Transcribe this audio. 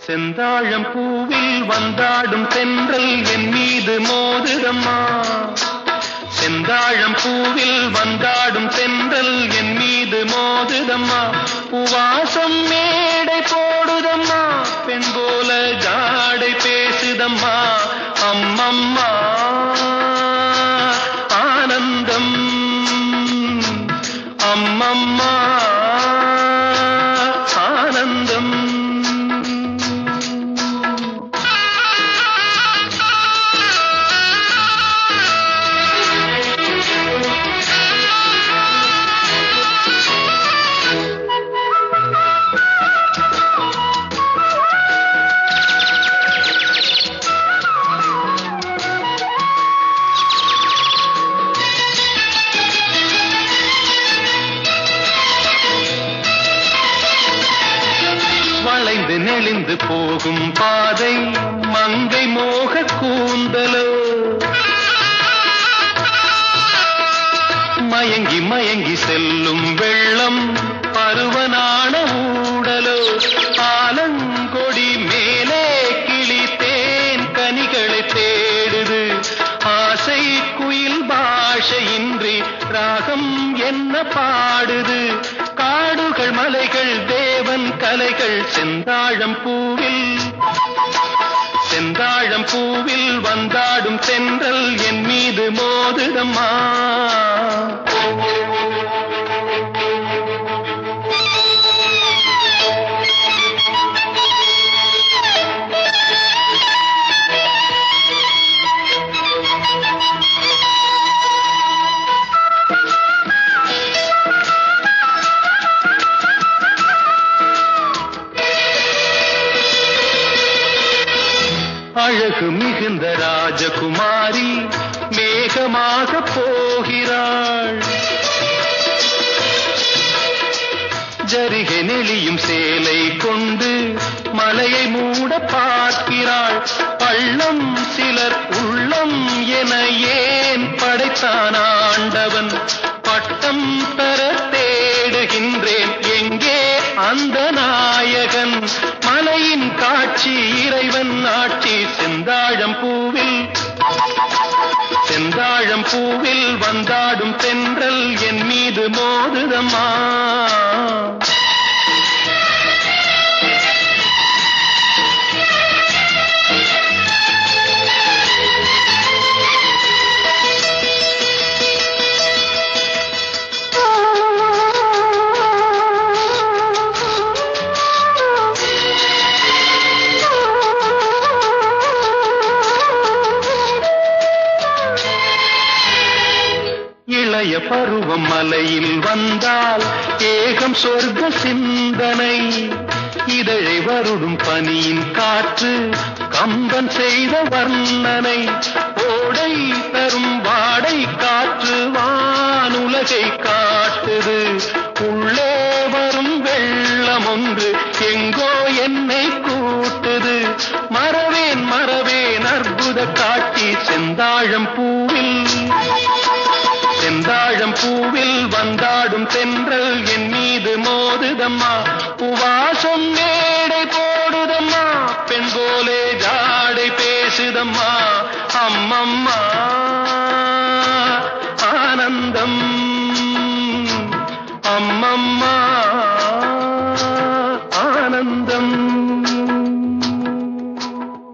செந்தாழம் பூவில் வந்தாடும் தென்றல் என் மீது மோதுதம்மா. செந்தாழம் பூவில் வந்தாடும் தென்றல் என் மீது மோதுதம்மா. பூவாசம் மேடை போடுதம்மா, பெண் போல ஜாடை பேசுதம்மா. அம்மம்மா ஆனந்தம், அம்மம்மா ஆனந்தம். வளைந்து நெளிந்து போகும் பாதை மங்கை மோக கூந்தலோ, மயங்கி மயங்கி செல்லும் வெள்ளம் பருவனான ஊடலோ. ஆலங்கொடி மேலே கிளி தேன் கனிகளை தேடுது, ஆசை குயில் பாஷையின்றி ராகம் என்ன பாடுது. காடுகள் மலைகள் தேவன் கலைகள் செந்தாழம் பூவில், செந்தாழம் பூவில் வந்தாடும் தென்றல் என் மீது மோதுதம்மா. அழகு மிகுந்த ராஜகுமாரி மேகமாக போகிறாள், ஜரிகை நெளியும் சேலை கொண்டு மலையை மூட பார்க்கிறாள். பள்ளம் சிலர் உள்ளம் என ஏன் படைத்தான் ஆண்டவன்? பட்டம் தர தேடுகின்றேன், எங்கே அந்த நாயகன்? மலையின் காட்சி இறைவன் ஆட்சி செந்தாழம் பூவில், செந்தாழம் பூவில் வந்தாடும் தென்றல் என் மீது மோதுதம்மா. இளைய பருவம் மலையில் வந்தால் ஏகம் சொர்க்க சிந்தனை. இதழை வருடும் பனியின் காற்று கம்பன் செய்த வர்ணனை. ஓடை தரும் வாடை காற்று வானுலகை காட்டுது. உள்ளே வரும் வெள்ளம் ஒன்று எங்கோ என்னை கூட்டுது. மறவேன் மறவேன் அற்புத காட்சி செந்தாழம் பூவில், செந்தாழம் பூவில் வந்தாடும் தென்றல் என் மீது மோதுதம்மா. பூவாசம் மேடை போடுதம்மா, பெண் போலே ஜாடை பேசுதம்மா. அம்மம்மா ஆனந்தம், அம்மம்மா